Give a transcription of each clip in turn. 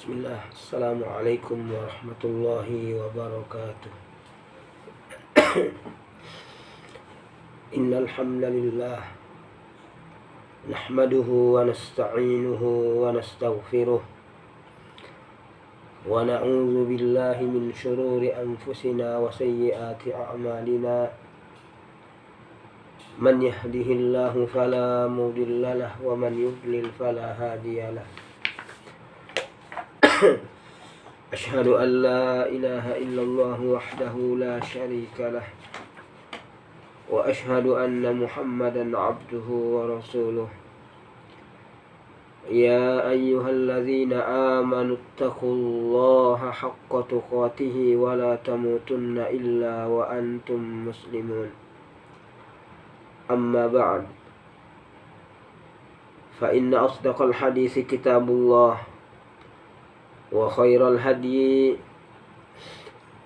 Bismillah. Assalamualaikum warahmatullahi wabarakatuh. Innal hamdalillah nahmaduhu wa nasta'inuhu wa nastaghfiruh wa na'udzu billahi min shururi anfusina wa sayyiati a'malina. Man yahdihillahu fala mudilla lahu wa man yudlil fala hadiyalah. Asyhadu an la ilaha illallah wahdahu la syarika lah wa asyhadu anna Muhammadan abduhu wa rasuluh. Ya ayyuhalladzina amanu taqullaha haqqa tuqatih wa la tamutunna illa wa antum muslimun. Amma ba'd. Fa inna asdaqal hadits kitabullah wa khairal hadyi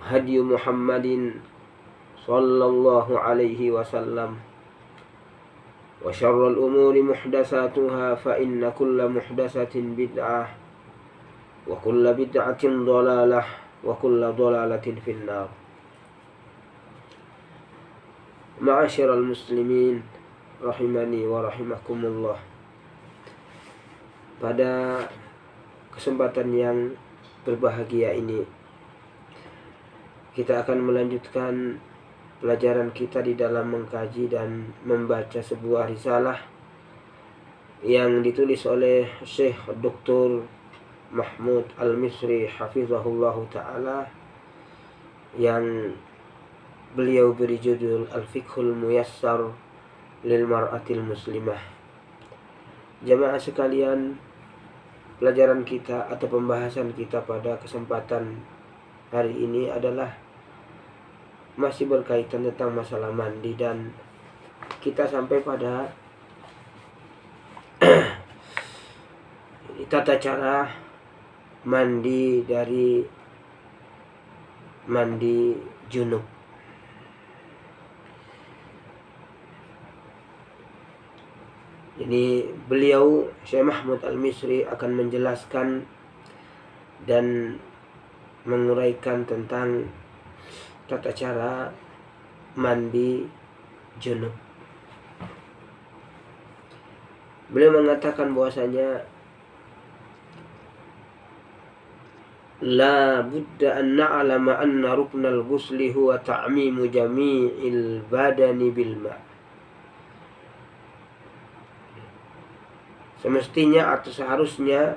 hadyu Muhammadin sallallahu alaihi wasallam wa syarrul umuri muhdatsatuha fa inna kulla muhdatsatin bid'ah wa kulla bid'atin dhalalah wa kulla dhalalatin finnar. Ma'asyiral muslimin rahimani wa rahimakumullah. Pada kesempatan yang berbahagia ini kita akan melanjutkan pelajaran kita di dalam mengkaji dan membaca sebuah risalah yang ditulis oleh Syekh Dr. Mahmud Al-Misri hafizahullahu ta'ala, yang beliau beri judul Al-Fiqhul Muyassar lil Mar'atil Muslimah. Jamaah sekalian, pelajaran kita atau pembahasan kita pada kesempatan hari ini adalah masih berkaitan tentang masalah mandi, dan kita sampai pada tata cara mandi dari mandi junub. Ini beliau Syekh Mahmud Al-Misri akan menjelaskan dan menguraikan tentang tata cara mandi junub. Beliau mengatakan bahwasanya la budda an na'lama anna ruknal ghusli huwa ta'mimu jami'il badani bil ma'. Semestinya atau seharusnya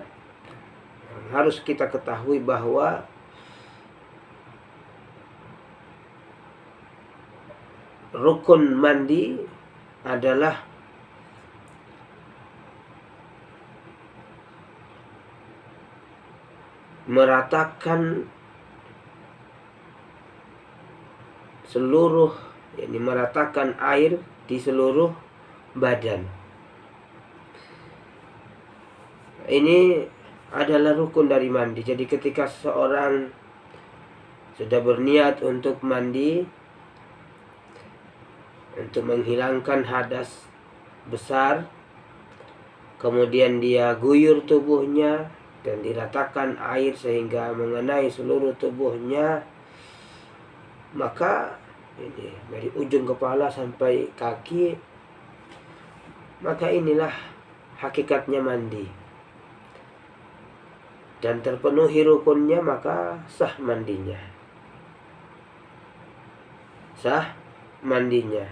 harus kita ketahui bahwa rukun mandi adalah meratakan seluruh, yakni meratakan air di seluruh badan. Ini adalah rukun dari mandi. Jadi ketika seorang sudah berniat untuk mandi, untuk menghilangkan hadas besar, kemudian dia guyur tubuhnya dan diratakan air sehingga mengenai seluruh tubuhnya, maka ini dari ujung kepala sampai kaki, maka inilah hakikatnya mandi. Dan terpenuhi rukunnya, maka sah mandinya. Sah mandinya.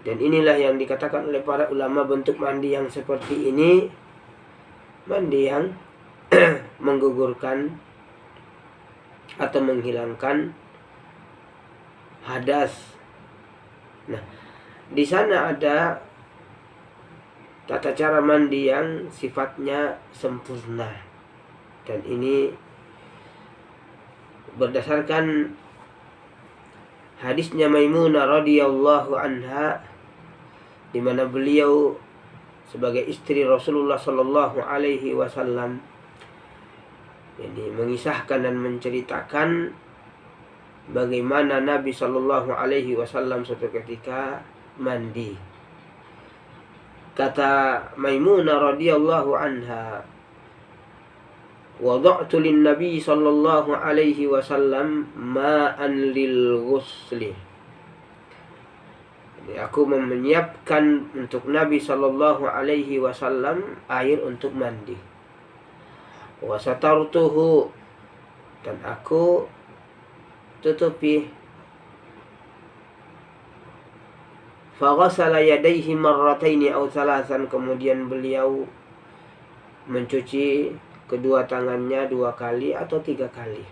Dan inilah yang dikatakan oleh para ulama, bentuk mandi yang seperti ini, mandi yang menggugurkan atau menghilangkan hadas. Nah, di sana ada tata cara mandi yang sifatnya sempurna, dan ini berdasarkan hadisnya Maimunah radhiyallahu anha, di mana beliau sebagai istri Rasulullah sallallahu alaihi wasallam ini mengisahkan dan menceritakan bagaimana Nabi sallallahu alaihi wasallam suatu ketika mandi. Kata Maimunah radhiyallahu anha, wada'tu lin nabi sallallahu alaihi wasallam ma'an lil ghusli. Jadi aku menyiapkan untuk Nabi sallallahu alaihi wasallam air untuk mandi. Wa satartuhu, dan aku tutupi. Fa ghasala yadayhi marrataini aw thalathan, kemudian beliau mencuci kedua tangannya 2 kali atau 3 kali.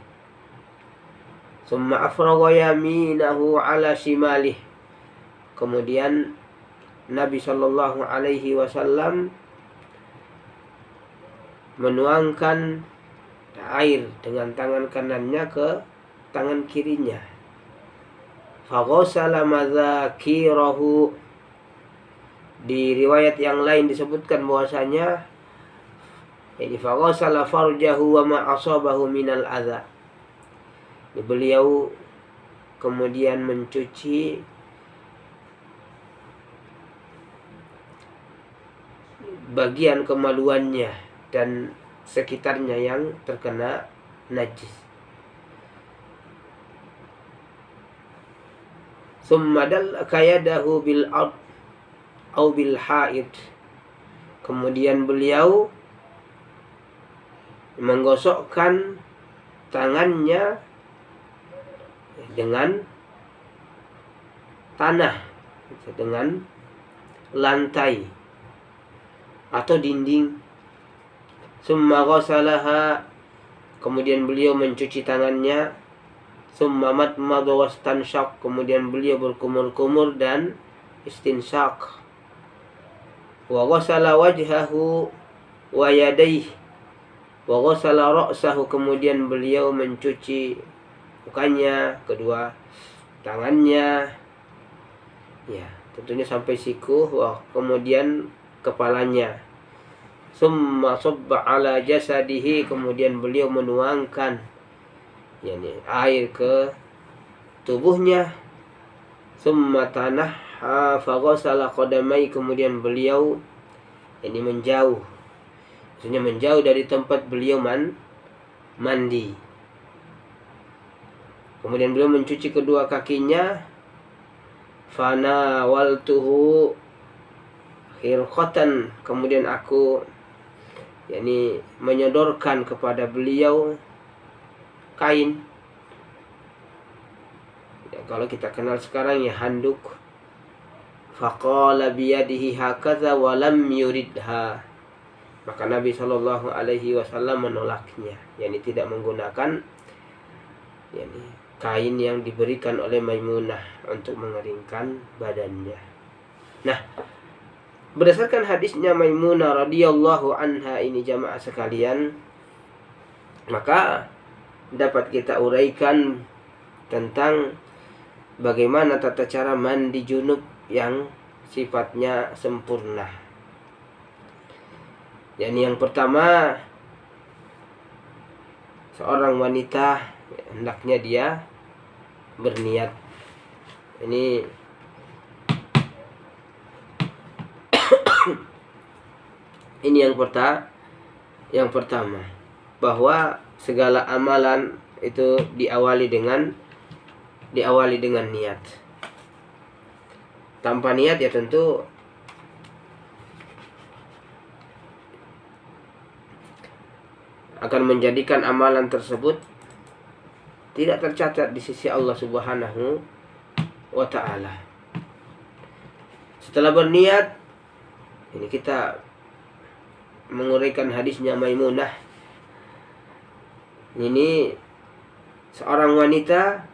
Summa afragha yaminahu ala shimalih, kemudian Nabi sallallahu alaihi wasallam menuangkan air dengan tangan kanannya ke tangan kirinya. Faghasala madzakirahu, di riwayat yang lain disebutkan bahwasanya ini faghasala farjahu wa ma asabahu minal adza. Beliau kemudian mencuci bagian kemaluannya dan sekitarnya yang terkena najis. Summa dallaka yadahu bil ard au bil haid, kemudian beliau menggosokkan tangannya dengan tanah, dengan lantai atau dinding. Summa ghasalaha, kemudian beliau mencuci tangannya. Summa matmada wastansyaq, kemudian beliau berkumur-kumur dan istinsyaq. Wa ghasala wajhahu wa yadayhi wa ghasala ra'sahu, kemudian beliau mencuci mukanya, kedua tangannya, ya tentunya sampai siku, kemudian kepalanya. Summa sabba ala jasadihi, kemudian beliau menuangkan air ke tubuhnya. Summa tanahha faghasala qadamai, kemudian beliau menjauh, maksudnya menjauh dari tempat beliau mandi. Kemudian beliau mencuci kedua kakinya. Fana waltuhu khirqatan, kemudian aku menyodorkan kepada beliau kain. Kalau kita kenal sekarang handuk. Faqala biyadihi hakadha wa lam yuridha, maka Nabi sallallahu alaihi wasallam menolaknya, tidak menggunakan kain yang diberikan oleh Maimunah untuk mengeringkan badannya. Nah, berdasarkan hadisnya Maimunah radhiyallahu anha ini jamaah sekalian, maka dapat kita uraikan tentang bagaimana tata cara mandi junub yang sifatnya sempurna. Yang pertama, seorang wanita hendaknya dia berniat. Ini yang pertama, bahwa segala amalan itu diawali dengan niat. Tanpa niat ya tentu akan menjadikan amalan tersebut tidak tercatat di sisi Allah Subhanahu wa ta'ala. Setelah berniat, ini kita menguraikan hadisnya Maimunah. Ini seorang wanita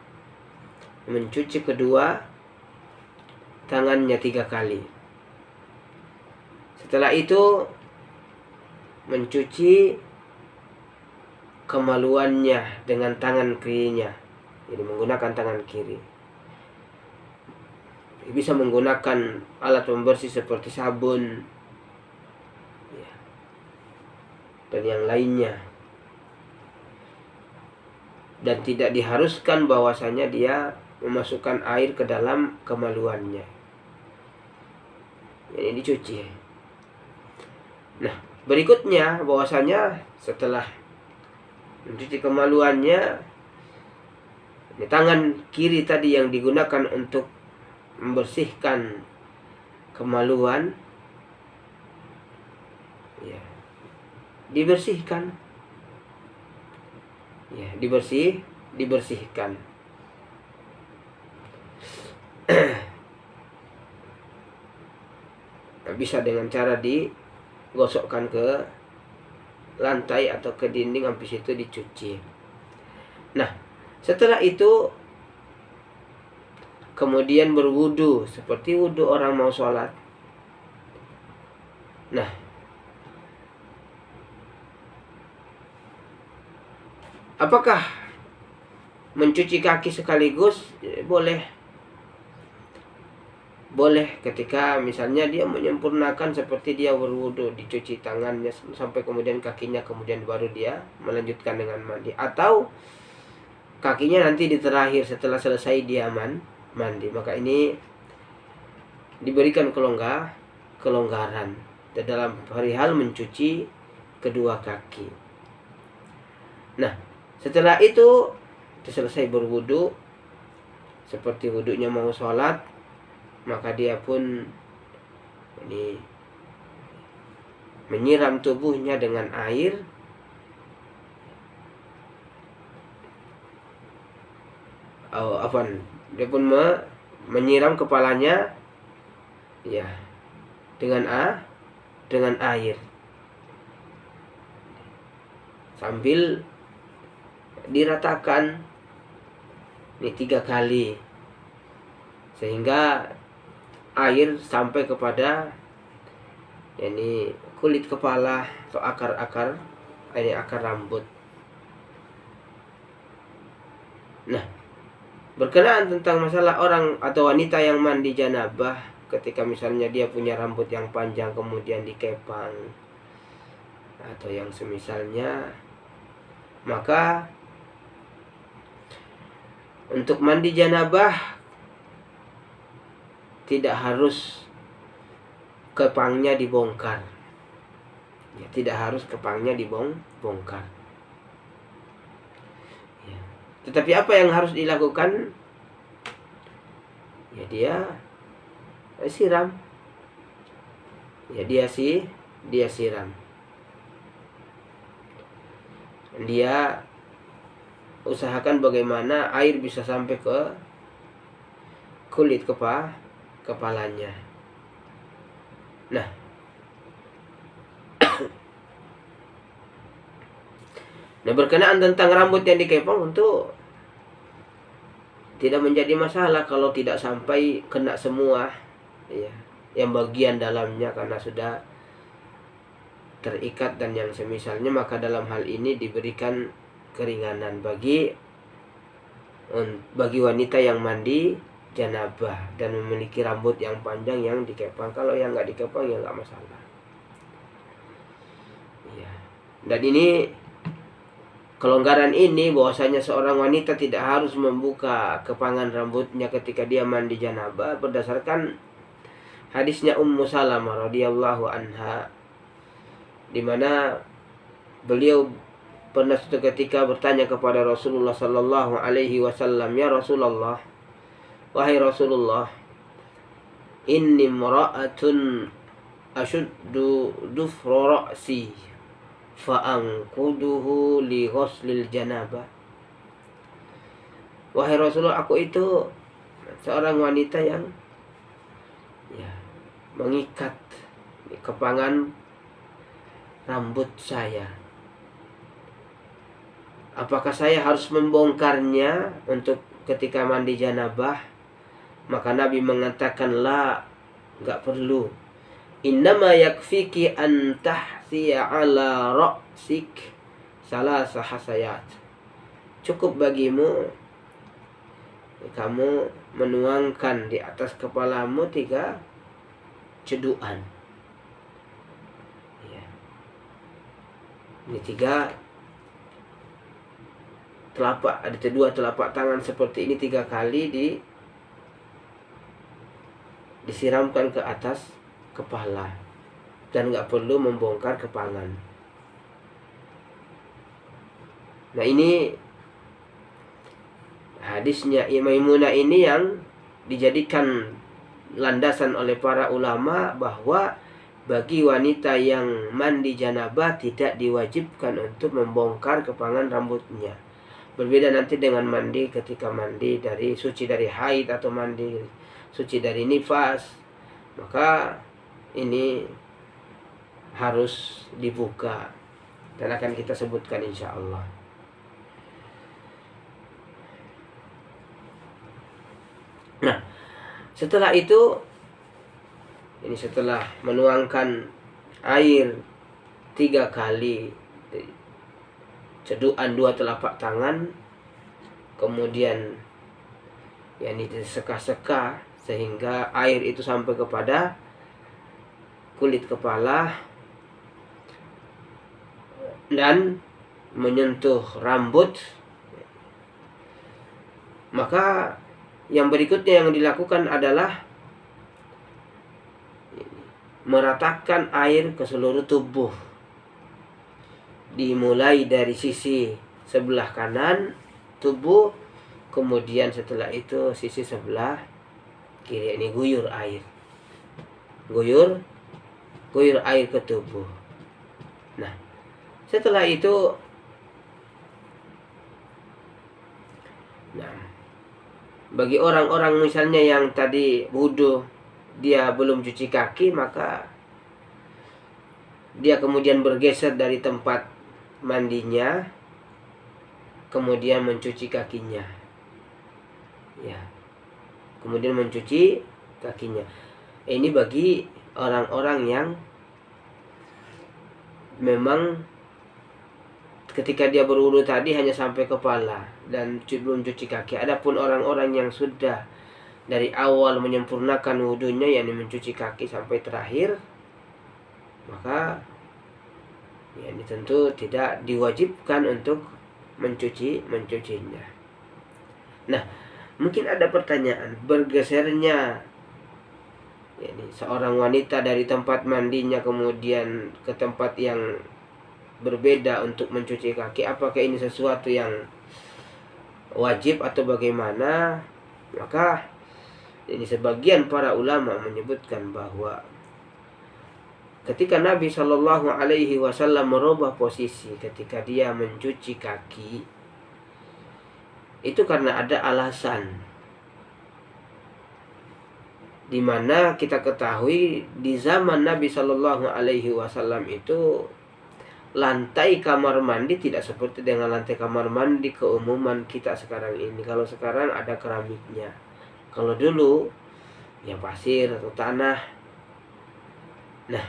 mencuci kedua tangannya 3 kali. Setelah itu mencuci kemaluannya dengan tangan kirinya, jadi menggunakan tangan kiri. Bisa menggunakan alat pembersih seperti sabun dan yang lainnya, dan tidak diharuskan bahwasanya dia memasukkan air ke dalam kemaluannya. Ini dicuci. Nah, berikutnya bahwasanya setelah Mencuci kemaluannya, ini tangan kiri tadi yang digunakan untuk membersihkan kemaluan, ya, dibersihkan, ya, dibersihkan. Bisa dengan cara digosokkan ke lantai atau ke dinding, habis itu dicuci. Nah, setelah itu kemudian berwudu seperti wudu orang mau sholat. Nah, apakah mencuci kaki sekaligus? Boleh. Boleh ketika misalnya dia menyempurnakan seperti dia berwudu, dicuci tangannya sampai kemudian kakinya, kemudian baru dia melanjutkan dengan mandi. Atau kakinya nanti di terakhir setelah selesai dia mandi. Maka ini diberikan kelonggaran dalam perihal mencuci kedua kaki. Nah, setelah itu selesai berwudu seperti wudunya mau sholat, maka dia pun ini menyiram tubuhnya dengan air, dia pun menyiram kepalanya, ya, dengan air sambil diratakan ini 3 kali sehingga air sampai kepada ini kulit kepala atau akar rambut. Nah, berkenaan tentang masalah orang atau wanita yang mandi janabah, ketika misalnya dia punya rambut yang panjang kemudian dikepang atau yang semisalnya, maka untuk mandi janabah tidak harus kepangnya dibongkar, ya, tidak harus kepangnya dibongkar, ya. Tetapi apa yang harus dilakukan? Ya, dia siram, ya, dia siram, dia usahakan bagaimana air bisa sampai ke kulit kepalanya. Nah, berkenaan tentang rambut yang dikepang, untuk tidak menjadi masalah kalau tidak sampai kena semua, ya, yang bagian dalamnya karena sudah terikat dan yang semisalnya, maka dalam hal ini diberikan keringanan bagi wanita yang mandi janabah dan memiliki rambut yang panjang yang dikepang. Kalau yang nggak dikepang ya nggak masalah, ya. Dan ini kelonggaran ini bahwasanya seorang wanita tidak harus membuka kepangan rambutnya ketika dia mandi janabah berdasarkan hadisnya Ummu Salamah radhiyallahu anha, di mana beliau pernah suatu ketika bertanya kepada Rasulullah sallallahu alaihi wasallam, "Ya Rasulullah, wahai Rasulullah, inni imra'atun ashuddu dufra ra'si fa'anquduhu li ghuslil janabah." Wahai Rasulullah, aku itu seorang wanita yang, ya, mengikat kepangan rambut saya. Apakah saya harus membongkarnya untuk ketika mandi janabah? Maka Nabi mengatakan, la, enggak perlu. Innama yakfiki an tahsiya ala ra'sik salasa hasayat. Cukup bagimu kamu menuangkan di atas kepalamu 3 cedukan. Ya. Ini 3 telapak, ada 2 telapak tangan seperti ini 3 kali disiramkan ke atas kepala dan nggak perlu membongkar kepangan. Nah, ini hadisnya Maimunah ini yang dijadikan landasan oleh para ulama bahwa bagi wanita yang mandi janabah tidak diwajibkan untuk membongkar kepangan rambutnya. Berbeda nanti dengan mandi ketika mandi dari suci dari haid atau mandi suci dari nifas, maka ini harus dibuka dan akan kita sebutkan insya Allah. Nah, setelah itu, ini setelah menuangkan air 3 kali, cedukan 2 telapak tangan, kemudian ini diseka-seka sehingga air itu sampai kepada kulit kepala dan menyentuh rambut. Maka yang berikutnya yang dilakukan adalah meratakan air ke seluruh tubuh. Dimulai dari sisi sebelah kanan tubuh, kemudian setelah itu sisi sebelah kiri. Ini guyur air. Guyur air ke tubuh. Nah, setelah itu bagi orang-orang misalnya yang tadi wudu dia belum cuci kaki, maka dia kemudian bergeser dari tempat mandinya, kemudian mencuci kakinya. Ya. Kemudian mencuci kakinya. Ini bagi orang-orang yang memang ketika dia berwudu tadi hanya sampai kepala dan belum cuci kaki. Adapun orang-orang yang sudah dari awal menyempurnakan wudunya, yakni mencuci kaki sampai terakhir, maka ini tentu tidak diwajibkan untuk mencucinya. Nah, mungkin ada pertanyaan, bergesernya seorang wanita dari tempat mandinya kemudian ke tempat yang berbeda untuk mencuci kaki, apakah ini sesuatu yang wajib atau bagaimana? Maka ini sebagian para ulama menyebutkan bahwa ketika Nabi Shallallahu Alaihi Wasallam merubah posisi ketika dia mencuci kaki, itu karena ada alasan, dimana kita ketahui di zaman Nabi Shallallahu Alaihi Wasallam itu lantai kamar mandi tidak seperti dengan lantai kamar mandi keumuman kita sekarang ini. Kalau sekarang ada keramiknya, kalau dulu ya pasir atau tanah. Nah,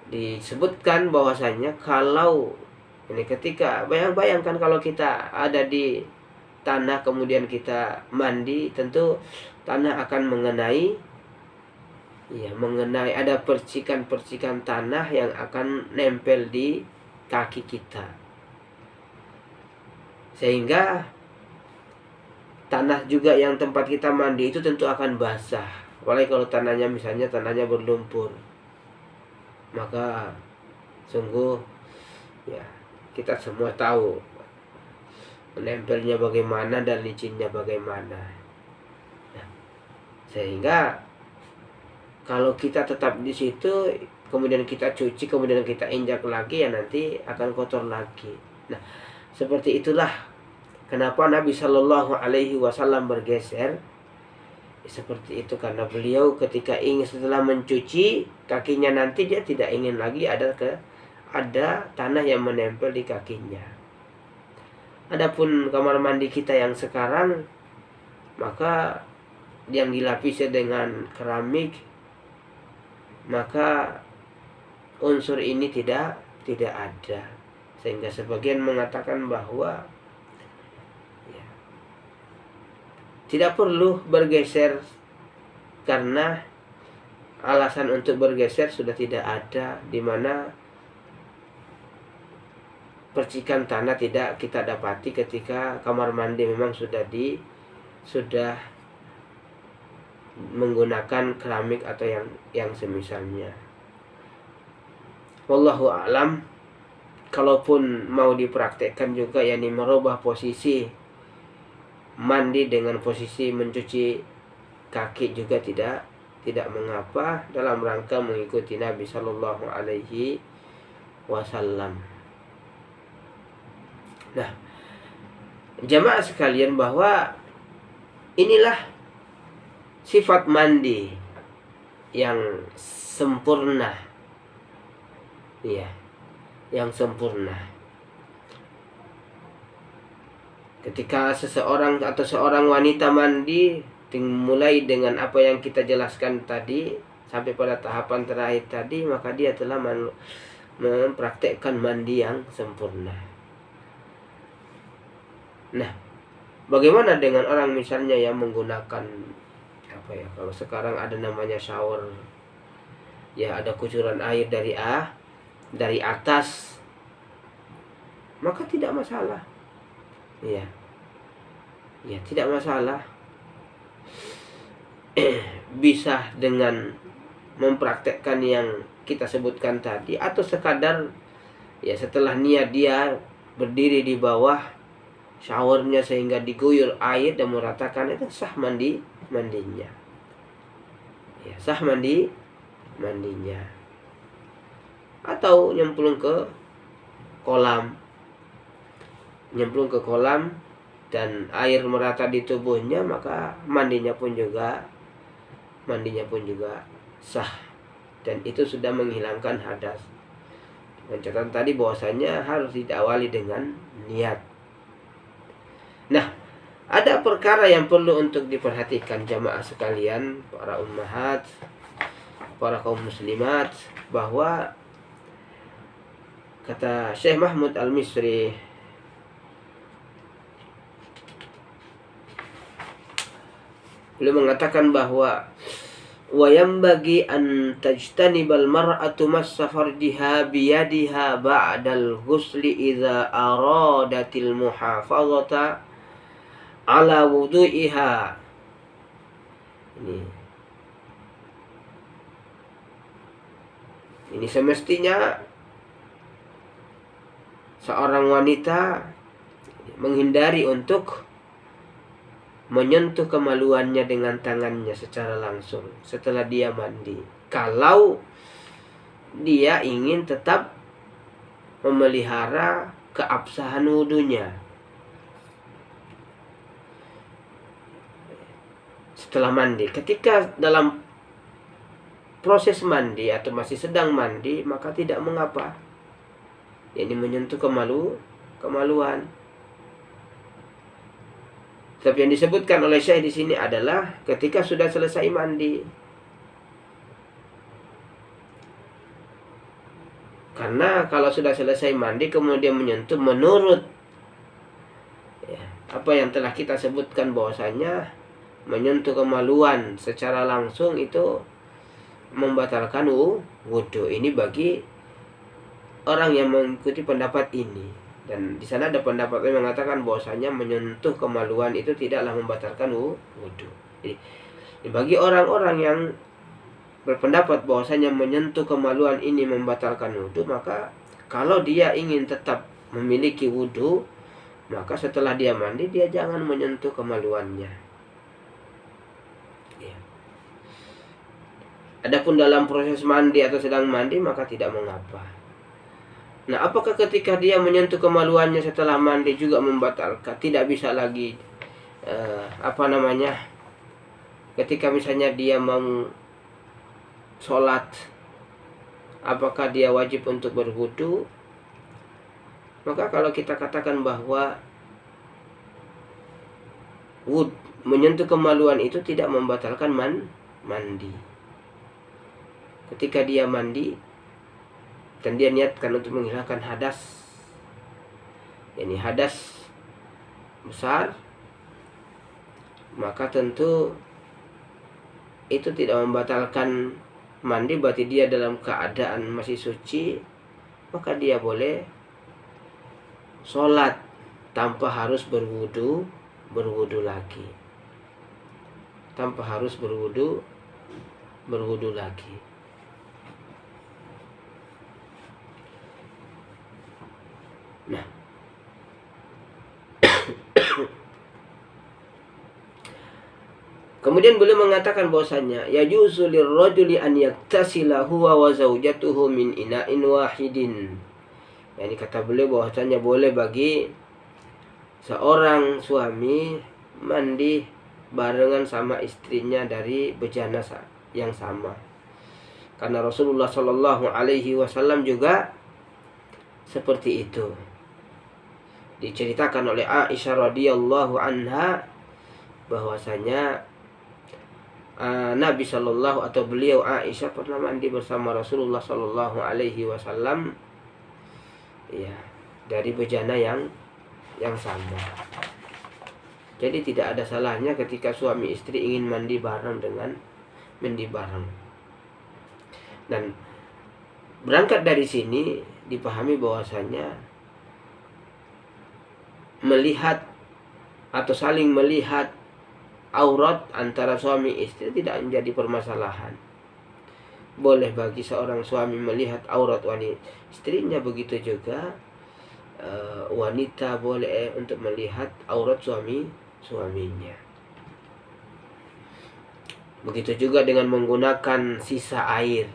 disebutkan bahwasanya kalau ini ketika bayangkan kalau kita ada di tanah kemudian kita mandi, tentu tanah akan mengenai ada percikan-percikan tanah yang akan nempel di kaki kita, sehingga tanah juga yang tempat kita mandi itu tentu akan basah. Apalagi kalau tanahnya misalnya tanahnya berlumpur, maka sungguh kita semua tahu menempelnya bagaimana dan licinnya bagaimana. Nah, sehingga kalau kita tetap di situ, kemudian kita cuci, kemudian kita injak lagi, ya nanti akan kotor lagi. Nah, seperti itulah kenapa Nabi Shallallahu Alaihi Wasallam bergeser. Seperti itu karena beliau ketika ingin setelah mencuci kakinya nanti dia tidak ingin lagi ada tanah yang menempel di kakinya. Adapun kamar mandi kita yang sekarang, maka yang dilapisi dengan keramik, maka unsur ini tidak ada, sehingga sebagian mengatakan bahwa tidak perlu bergeser karena alasan untuk bergeser sudah tidak ada, di mana percikan tanah tidak kita dapati ketika kamar mandi memang sudah menggunakan keramik atau yang semisalnya. Wallahu a'lam. kalaupun mau dipraktekkan juga, yakni merubah posisi mandi dengan posisi mencuci kaki juga tidak mengapa dalam rangka mengikuti Nabi Shallallahu Alaihi Wasallam. Nah, jamaah sekalian, bahwa inilah sifat mandi yang sempurna, ya, yang sempurna. Ketika seseorang atau seorang wanita mandi, mulai dengan apa yang kita jelaskan tadi sampai pada tahapan terakhir tadi, maka dia telah mempraktekkan mandi yang sempurna. Nah, bagaimana dengan orang misalnya yang menggunakan kalau sekarang ada namanya shower, ya, ada kucuran air dari atas, maka tidak masalah, ya tidak masalah. Bisa dengan mempraktekkan yang kita sebutkan tadi, atau sekadar ya setelah niat dia berdiri di bawah showernya sehingga diguyur air dan meratakan, itu sah mandinya, ya, sah mandinya. Atau nyemplung ke kolam dan air merata di tubuhnya, maka mandinya pun juga sah, dan itu sudah menghilangkan hadas. Dengan catatan tadi bahwasanya harus diawali dengan niat. Nah, ada perkara yang perlu untuk diperhatikan jamaah sekalian, para ummahat, para kaum muslimat, bahwa kata Syekh Mahmud Al-Misri, beliau mengatakan bahwa wa yanbaghi an tajtanibal mar'atu massa farjiha biyadiha ba'dal ghusli idza aradatil muhafazata ala wudu'iha. Ini semestinya seorang wanita menghindari untuk menyentuh kemaluannya dengan tangannya secara langsung setelah dia mandi, kalau dia ingin tetap memelihara keabsahan wudunya. Setelah mandi, ketika dalam proses mandi atau masih sedang mandi, maka tidak mengapa, ini menyentuh kemaluan. Tapi yang disebutkan oleh Syekh di sini adalah ketika sudah selesai mandi. Karena kalau sudah selesai mandi kemudian menyentuh, menurut apa yang telah kita sebutkan bahwasanya menyentuh kemaluan secara langsung itu membatalkan wudu. Ini bagi orang yang mengikuti pendapat ini. Dan di sana ada pendapat yang mengatakan bahwasanya menyentuh kemaluan itu tidaklah membatalkan wudu. Jadi bagi orang-orang yang berpendapat bahwasanya menyentuh kemaluan ini membatalkan wudu, maka kalau dia ingin tetap memiliki wudu, maka setelah dia mandi dia jangan menyentuh kemaluannya. Ya. Adapun dalam proses mandi atau sedang mandi maka tidak mengapa. Nah, apakah ketika dia menyentuh kemaluannya setelah mandi juga membatalkan? Tidak bisa lagi ketika misalnya dia mau sholat, apakah dia wajib untuk berwudu? Maka kalau kita katakan bahwa menyentuh kemaluan itu tidak membatalkan mandi. Ketika dia mandi dan dia niatkan untuk menghilangkan hadas, ini hadas besar, maka tentu itu tidak membatalkan mandi. Berarti dia dalam keadaan masih suci, maka dia boleh sholat tanpa harus berwudu lagi, berwudu lagi. Nah, kemudian beliau mengatakan bahwasanya yajuzu lirrajuli an yaktasila huwa wa zaujatuhu min ina'in wahidin. Yani kata beliau bahwasanya boleh bagi seorang suami mandi barengan sama istrinya dari bejana yang sama. Karena Rasulullah Shallallahu Alaihi Wasallam juga seperti itu. Diceritakan oleh Aisyah radhiyallahu anha bahwasanya Nabi Shallallahu atau beliau Aisyah pernah mandi bersama Rasulullah Shallallahu Alaihi Wasallam, ya, dari bejana yang sama. Jadi tidak ada salahnya ketika suami istri ingin mandi bareng. Dan berangkat dari sini dipahami bahwasanya melihat atau saling melihat aurat antara suami istri tidak menjadi permasalahan. Boleh bagi seorang suami melihat aurat wanita istrinya, begitu juga wanita boleh untuk melihat aurat suaminya. Begitu juga dengan menggunakan sisa air.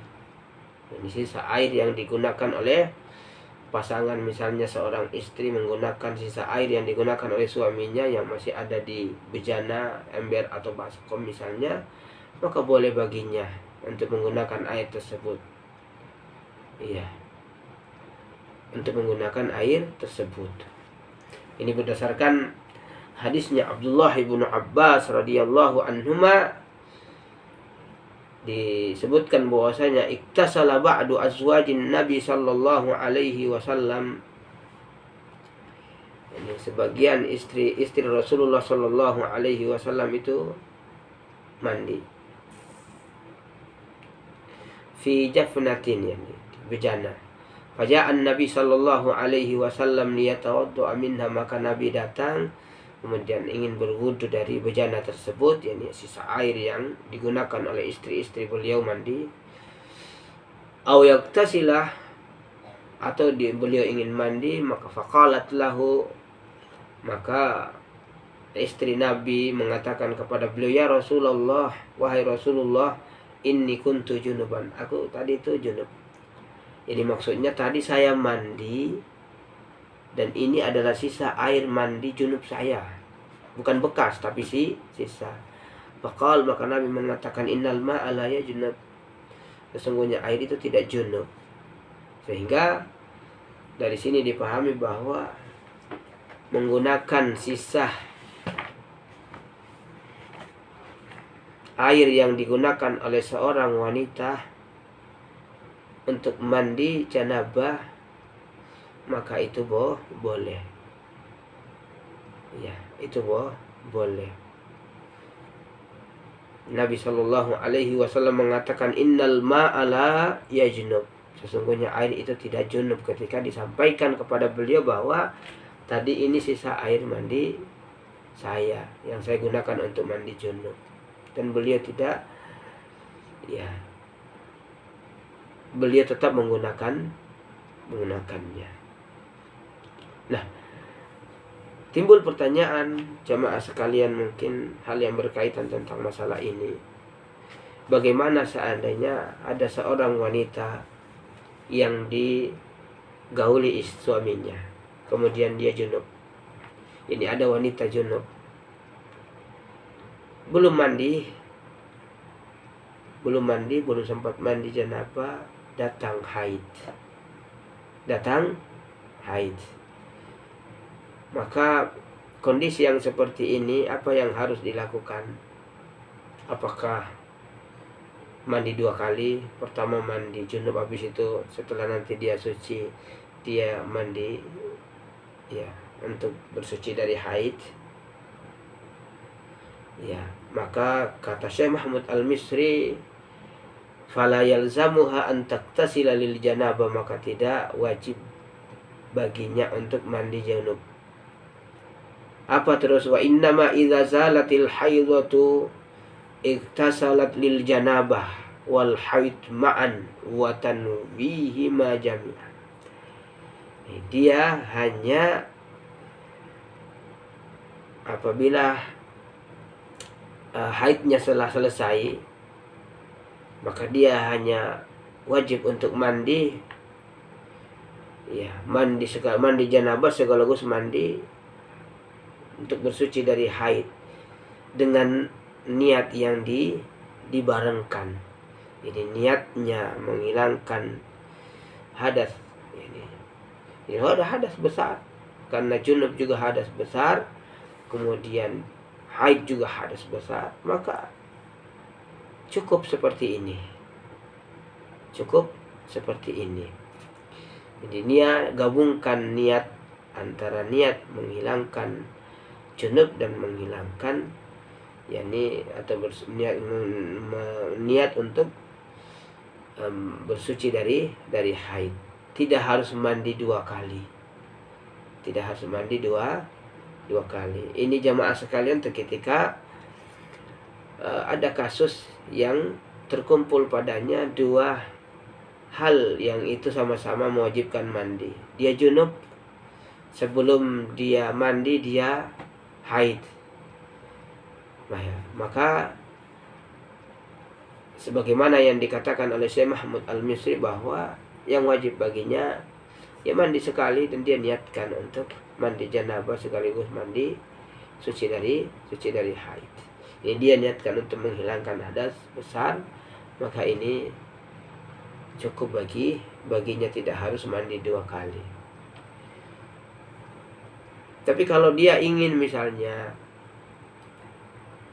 Ini sisa air yang digunakan oleh pasangan, misalnya seorang istri menggunakan sisa air yang digunakan oleh suaminya yang masih ada di bejana, ember atau baskom misalnya, maka boleh baginya untuk menggunakan air tersebut. Iya, untuk menggunakan air tersebut. Ini berdasarkan hadisnya Abdullah ibnu Abbas radhiyallahu anhuma, disebutkan bahwasanya iktasala ba'du azwajin Nabi sallallahu alaihi wasallam. Ini sebagian istri Rasulullah sallallahu alaihi wasallam itu mandi fi jafnatin, yani bejana. Faja'an Nabi sallallahu alaihi wasallam liyatawaddu'a minha, maka Nabi datang kemudian ingin berwudu dari bejana tersebut, yakni sisa air yang digunakan oleh istri-istri beliau mandi. Aw yaktasilah, atau beliau ingin mandi, maka faqalat lahu, maka istri Nabi mengatakan kepada beliau, ya Rasulullah, wahai Rasulullah, inni kuntu junuban, aku tadi itu junub. Jadi maksudnya tadi saya mandi dan ini adalah sisa air mandi junub saya, bukan bekas tapi sisa. Faqal, maka Nabi mengatakan innal ma'a la yajnub, sesungguhnya air itu tidak junub. Sehingga dari sini dipahami bahwa menggunakan sisa air yang digunakan oleh seorang wanita untuk mandi janabah, maka itu boleh. Ya, itu boleh. Nabi Shallallahu Alaihi Wasallam mengatakan innal ma'a la yajnub, sesungguhnya air itu tidak junub, ketika disampaikan kepada beliau bahwa tadi ini sisa air mandi saya yang saya gunakan untuk mandi junub, dan beliau tidak, ya, beliau tetap menggunakannya. Nah, timbul pertanyaan jamaah sekalian, mungkin hal yang berkaitan tentang masalah ini. Bagaimana seandainya ada seorang wanita yang digauli suaminya, kemudian dia junub. Ini ada wanita junub, belum mandi, belum sempat mandi janabah, datang haid. Maka kondisi yang seperti ini, apa yang harus dilakukan? Apakah mandi 2 kali? Pertama mandi junub, habis itu setelah nanti dia suci, dia mandi, ya, untuk bersuci dari haid. Ya, maka kata Syekh Mahmud Al-Misri, fala yalzamuha an taktasila lil janabah, maka tidak wajib baginya untuk mandi junub. Apa terus? Wa innama idza zalatil haidatu iktasalat lil janabah wal haid ma'an wa tanwihi ma jami'an. Dia hanya apabila haidnya setelah selesai, maka dia hanya wajib untuk mandi, ya, mandi janabah sekaligus mandi untuk bersuci dari haid dengan niat yang dibarengkan. Jadi niatnya menghilangkan hadas, ini ada hadas besar, karena junub juga hadas besar, kemudian haid juga hadas besar, maka cukup seperti ini. Jadi gabungkan niat antara niat menghilangkan junub dan menghilangkan, yakni atau niat untuk bersuci dari haid. Tidak harus mandi dua kali. Ini jamaah sekalian, ketika ada kasus yang terkumpul padanya dua hal yang itu sama-sama mewajibkan mandi. Dia junub, sebelum dia mandi dia haid. Maka sebagaimana yang dikatakan oleh Syekh Mahmud Al-Misri, bahwa yang wajib baginya ya mandi sekali, dan dia niatkan untuk mandi janabah sekaligus mandi suci dari haid. Ini dia niatkan untuk menghilangkan hadas besar, maka ini cukup baginya, tidak harus mandi dua kali. Tapi kalau dia ingin misalnya,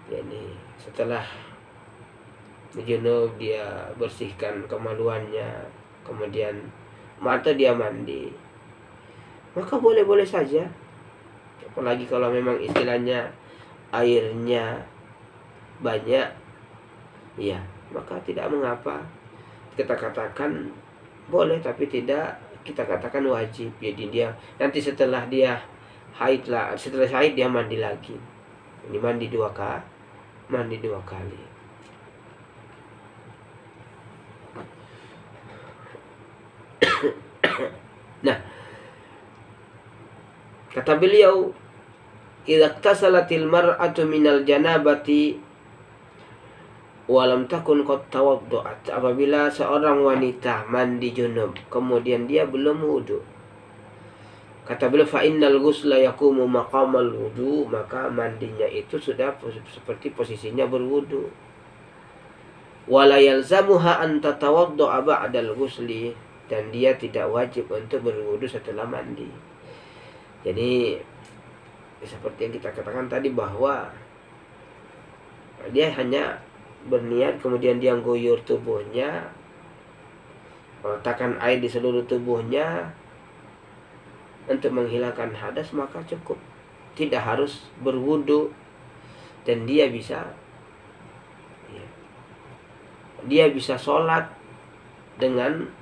yakni setelah junub dia bersihkan kemaluannya, kemudian mata dia mandi, maka boleh-boleh saja. Apalagi kalau memang istilahnya airnya banyak, ya, maka tidak mengapa. Kita katakan boleh, tapi tidak kita katakan wajib. Jadi dia nanti setelah haid dia mandi lagi. Ini mandi dua kali. Nah, kata beliau, idza iktasalatil mar'atu minal janabati walam takun qad tawaddu'at. Apabila seorang wanita mandi junub kemudian dia belum wudu, kata beliau, fa innal ghusla yaqumu maqamal wudu, maka mandinya itu sudah seperti posisinya berwudu. Wala yalzamuha an tatawaddu'a ba'dal ghusli, dan dia tidak wajib untuk berwudu setelah mandi. Jadi seperti yang kita katakan tadi, bahwa dia hanya berniat, kemudian dia guyur tubuhnya, meletakkan air di seluruh tubuhnya untuk menghilangkan hadas, maka cukup, tidak harus berwudu, dan dia bisa sholat dengan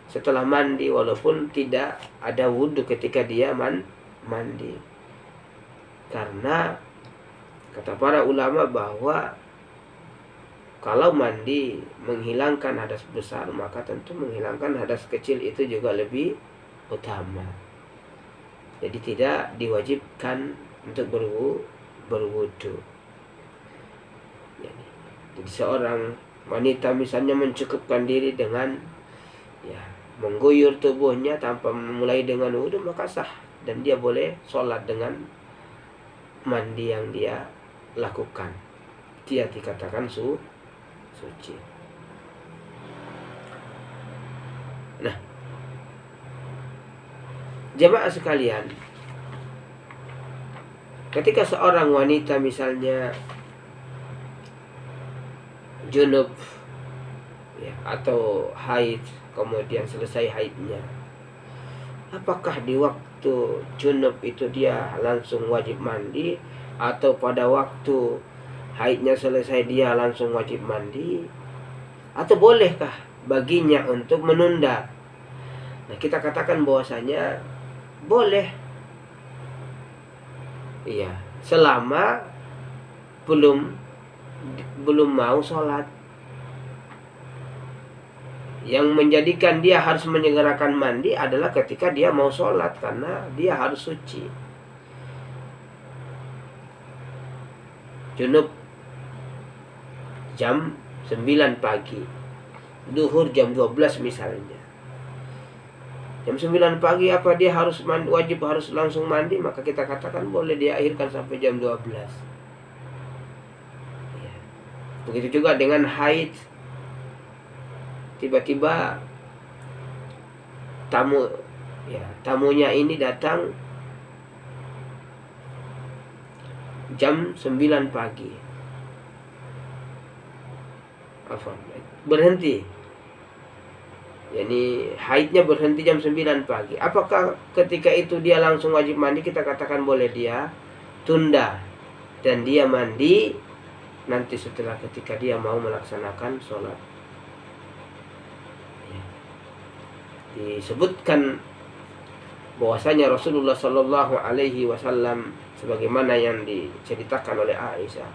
setelah mandi, walaupun tidak ada wudu ketika dia mandi. Karena kata para ulama bahwa kalau mandi menghilangkan hadas besar, maka tentu menghilangkan hadas kecil itu juga lebih utama. Jadi tidak diwajibkan untuk berwudu. Jadi seorang wanita misalnya mencukupkan diri dengan mengguyur tubuhnya tanpa memulai dengan wudu, maka sah, dan dia boleh sholat dengan mandi yang dia lakukan. Dia dikatakan suci. Nah, jemaah sekalian, ketika seorang wanita misalnya junub, atau haid, kemudian selesai haidnya, apakah di waktu junub itu dia langsung wajib mandi, atau pada waktu haidnya selesai dia langsung wajib mandi, atau bolehkah baginya untuk menunda? Nah, kita katakan bahwasanya boleh, selama belum mau sholat. Yang menjadikan dia harus menyegerakan mandi adalah ketika dia mau sholat, karena dia harus suci. Junub jam 9 pagi, duhur jam 12 misalnya. Jam 9 pagi apa dia harus mandi, wajib harus langsung mandi? Maka kita katakan boleh dia akhirkan sampai jam 12. Ya. Begitu juga dengan haid. Tiba-tiba tamunya ini datang jam 9 pagi. Berhenti. Yani haidnya berhenti jam 9 pagi. Apakah ketika itu dia langsung wajib mandi? Kita katakan boleh dia tunda dan dia mandi nanti setelah ketika dia mau melaksanakan sholat. Disebutkan bahwasanya Rasulullah Shallallahu Alaihi Wasallam sebagaimana yang diceritakan oleh Aisyah,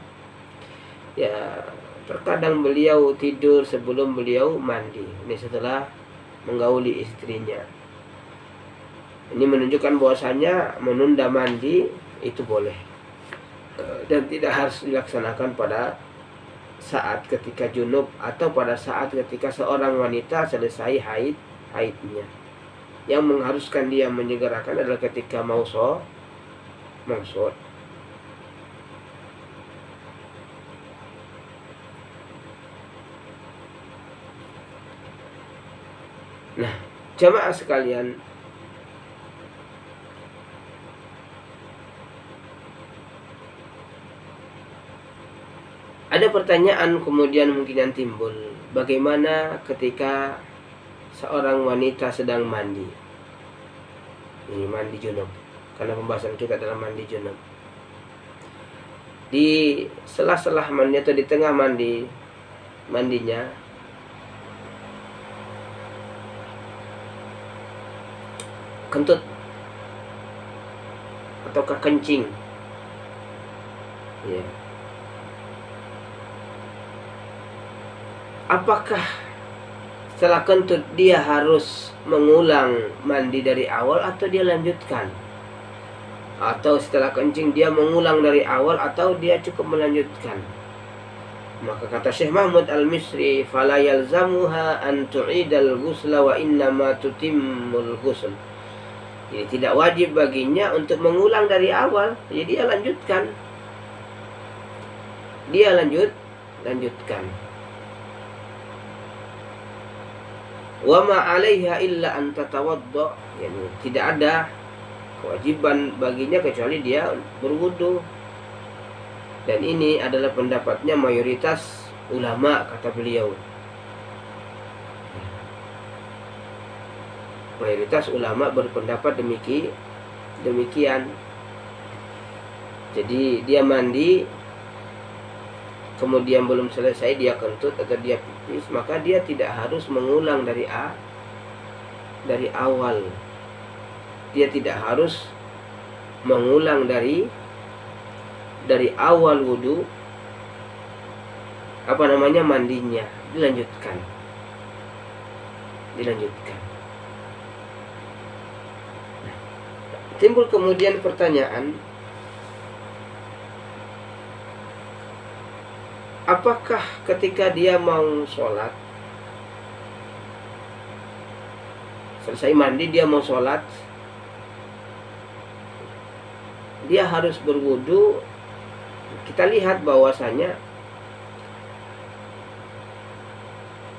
ya terkadang beliau tidur sebelum beliau mandi. Ini setelah menggauli istrinya. Ini menunjukkan bahwasanya menunda mandi itu boleh dan tidak harus dilaksanakan pada saat ketika junub atau pada saat ketika seorang wanita selesai haidnya. Yang mengharuskan dia menyegerakan adalah ketika mau sholat. Nah, jamaah sekalian, ada pertanyaan kemudian mungkin yang timbul, bagaimana ketika seorang wanita sedang mandi? Ini mandi junub, karena pembahasan kita adalah mandi junub. Di sela-sela mandi atau di tengah mandinya kentut ataukah kencing, ya. Apakah setelah kentut dia harus mengulang mandi dari awal atau dia lanjutkan? Atau setelah kencing dia mengulang dari awal atau dia cukup melanjutkan? Maka kata Syekh Mahmud Al-Misri, fala yalzamuha an tu'idal ghusla wa innama tutimmul ghusl. Jadi tidak wajib baginya untuk mengulang dari awal. Jadi dia lanjutkan. Lanjutkan. Wa ma 'alaiha illa an tatawadda. Yani tidak ada kewajiban baginya kecuali dia berwudu. Dan ini adalah pendapatnya mayoritas ulama, kata beliau. Mayoritas ulama berpendapat demikian. Jadi dia mandi, kemudian belum selesai dia kentut atau dia pipis, maka dia tidak harus mengulang dari awal. Dia tidak harus mengulang dari awal wudu mandinya, dilanjutkan. Timbul kemudian pertanyaan, apakah ketika dia mau sholat, selesai mandi dia mau sholat, dia harus berwudu? Kita lihat bahwasanya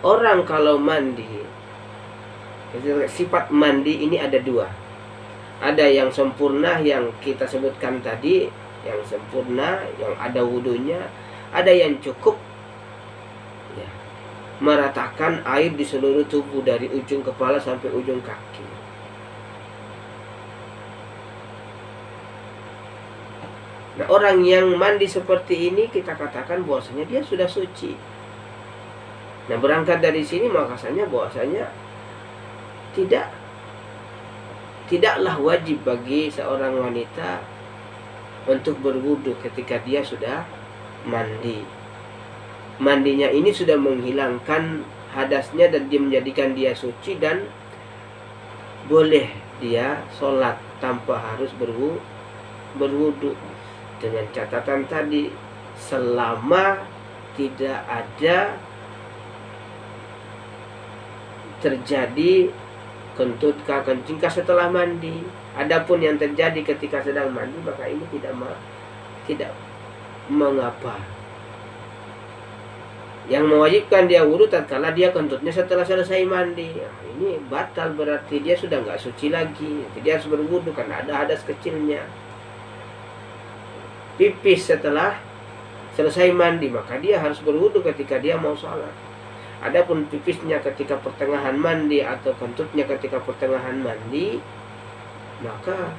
orang kalau mandi, sifat mandi ini ada dua. Ada yang sempurna yang kita sebutkan tadi, yang sempurna, yang ada wudunya. Ada yang cukup ya, meratakan air di seluruh tubuh dari ujung kepala sampai ujung kaki. Nah, orang yang mandi seperti ini kita katakan bahwasanya dia sudah suci. Nah, berangkat dari sini makanya bahwasanya tidaklah wajib bagi seorang wanita untuk berwudu ketika dia sudah mandi. Mandinya ini sudah menghilangkan hadasnya dan dia menjadikan dia suci, dan boleh dia sholat tanpa harus berwudu, dengan catatan tadi selama tidak ada terjadi kentut kah, kencing kah setelah mandi. Adapun yang terjadi ketika sedang mandi, maka ini tidak mengapa. Yang mewajibkan dia wudu tatkala dia kentutnya setelah selesai mandi. Nah, ini batal, berarti dia sudah nggak suci lagi. Jadi dia harus berwudu karena ada hadas kecilnya. Pipis setelah selesai mandi, maka dia harus berwudu ketika dia mau sholat. Adapun pipisnya ketika pertengahan mandi atau kentutnya ketika pertengahan mandi, maka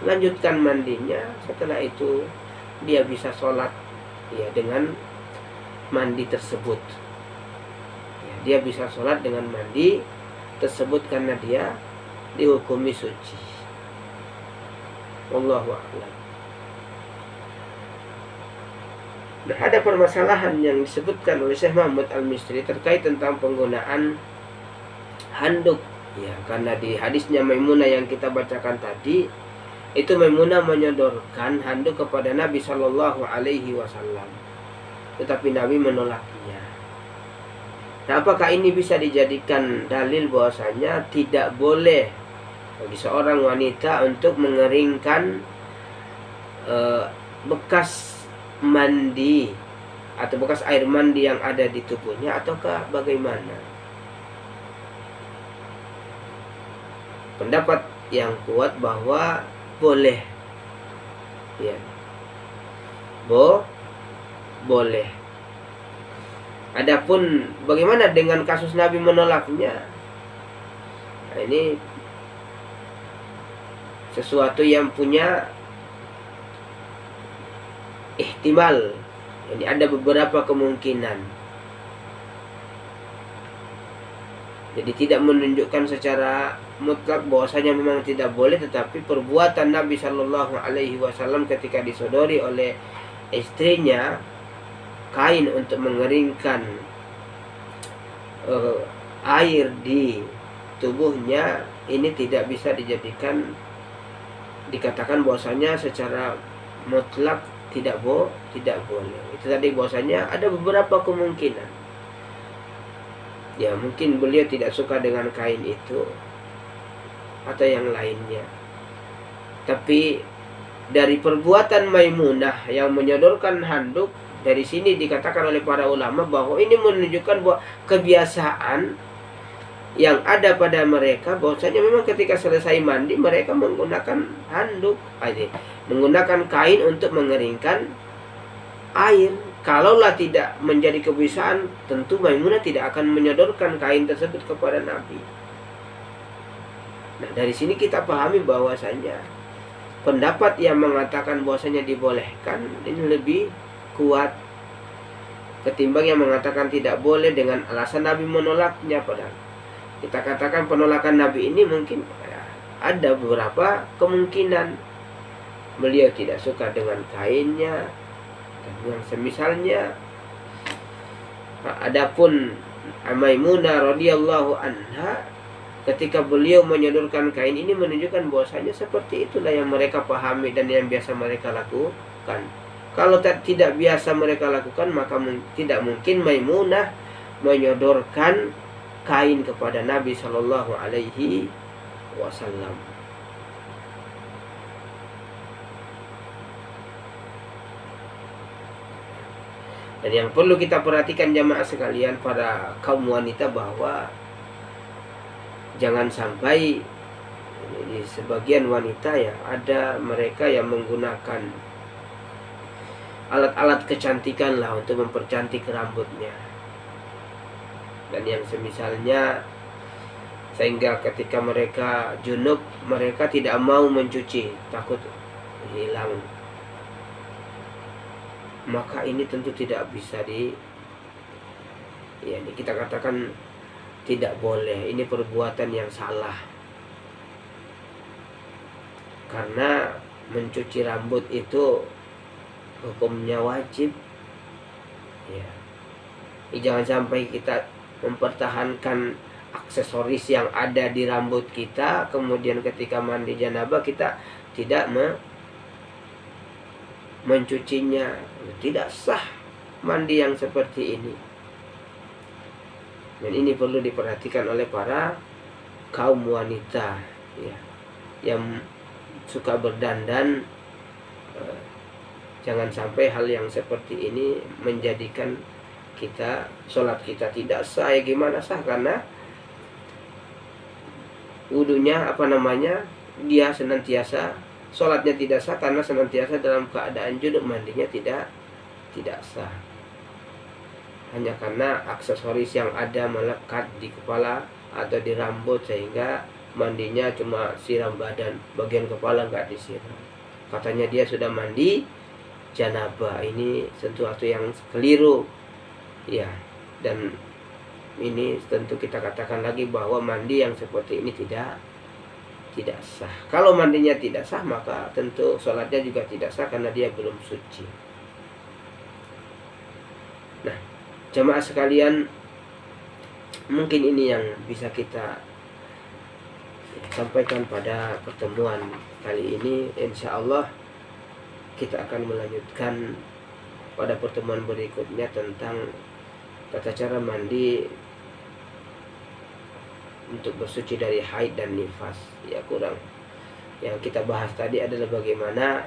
lanjutkan mandinya. Setelah itu dia bisa sholat ya dengan mandi tersebut. Ya, dia bisa sholat dengan mandi tersebut karena dia dihukumi suci. Wallahu a'lam. Nah, ada permasalahan yang disebutkan oleh Syekh Muhammad Al-Misri terkait tentang penggunaan handuk. Ya, karena di hadisnya Maimunah yang kita bacakan tadi, itu Maimunah menyodorkan handuk kepada Nabi Shallallahu Alaihi Wasallam, tetapi Nabi menolaknya. Nah, apakah ini bisa dijadikan dalil bahwasanya tidak boleh bagi seorang wanita untuk mengeringkan bekas mandi atau bekas air mandi yang ada di tubuhnya, ataukah bagaimana? Pendapat yang kuat bahwa boleh, ya, boleh. Adapun bagaimana dengan kasus Nabi menolaknya, nah, ini sesuatu yang punya ihtimal. Ini ada beberapa kemungkinan. Jadi tidak menunjukkan secara mutlak bahwasanya memang tidak boleh, tetapi perbuatan Nabi Shallallahu Alaihi Wasallam ketika disodori oleh istrinya kain untuk mengeringkan air di tubuhnya, ini tidak bisa dikatakan bahwasanya secara mutlak tidak boleh. Itu tadi bahwasanya ada beberapa kemungkinan. Ya, mungkin beliau tidak suka dengan kain itu atau yang lainnya. Tapi dari perbuatan Maimunah yang menyodorkan handuk, dari sini dikatakan oleh para ulama bahwa ini menunjukkan bahwa kebiasaan yang ada pada mereka, bahwasanya memang ketika selesai mandi mereka menggunakan handuk, menggunakan kain untuk mengeringkan air. Kalaulah tidak menjadi kebiasaan, tentu Maimunah tidak akan menyodorkan kain tersebut kepada Nabi. Nah, dari sini kita pahami bahwasanya pendapat yang mengatakan bahwasanya dibolehkan ini lebih kuat ketimbang yang mengatakan tidak boleh dengan alasan Nabi menolaknya. Padahal kita katakan penolakan Nabi ini mungkin ada beberapa kemungkinan. Beliau tidak suka dengan kainnya dan yang semisalnya. Adapun Maimunah radhiyallahu anha, ketika beliau menyodorkan kain ini menunjukkan bahwasanya seperti itulah yang mereka pahami dan yang biasa mereka lakukan. Kalau tidak biasa mereka lakukan, maka tidak mungkin Maimunah menyodorkan kain kepada Nabi Shallallahu Alaihi Wasallam. Dan yang perlu kita perhatikan jamaah sekalian, para kaum wanita, bahwa jangan sampai di sebagian wanita ya, ada mereka yang menggunakan alat-alat kecantikan lah untuk mempercantik rambutnya dan yang semisalnya, sehingga ketika mereka junub mereka tidak mau mencuci, takut hilang. Maka ini tentu tidak bisa kita katakan tidak boleh. Ini perbuatan yang salah, karena mencuci rambut itu hukumnya wajib. Ya, jangan sampai kita mempertahankan aksesoris yang ada di rambut kita, kemudian ketika mandi janabah kita tidak mencucinya, tidak sah mandi yang seperti ini. Dan ini perlu diperhatikan oleh para kaum wanita ya, yang suka berdandan. Jangan sampai hal yang seperti ini menjadikan sholat kita tidak sah. Ya gimana sah? Karena wudunya dia senantiasa, sholatnya tidak sah karena senantiasa dalam keadaan junub, mandinya tidak sah. Hanya karena aksesoris yang ada melekat di kepala atau di rambut sehingga mandinya cuma siram badan, bagian kepala nggak disiram. Katanya dia sudah mandi janabah. Ini sesuatu yang keliru ya, dan ini tentu kita katakan lagi bahwa mandi yang seperti ini tidak sah. Kalau mandinya tidak sah, maka tentu sholatnya juga tidak sah karena dia belum suci. Nah, jamaah sekalian, mungkin ini yang bisa kita sampaikan pada pertemuan kali ini. Insya Allah kita akan melanjutkan pada pertemuan berikutnya tentang tata cara mandi untuk bersuci dari haid dan nifas. Ya, kurang yang kita bahas tadi adalah bagaimana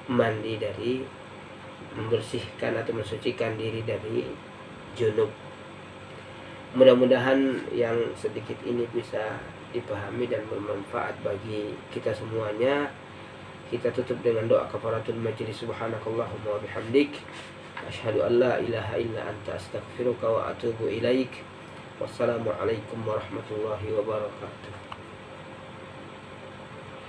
mandi dari membersihkan atau mensucikan diri dari junub. Mudah-mudahan yang sedikit ini bisa dipahami dan bermanfaat bagi kita semuanya. Kita tutup dengan doa kafaratul majlis. Subhanakallahumma wa bihamdik, asyhadu an la ilaha illa anta, astaghfiruka wa atubu ilaik. Wassalamualaikum warahmatullahi wabarakatuh.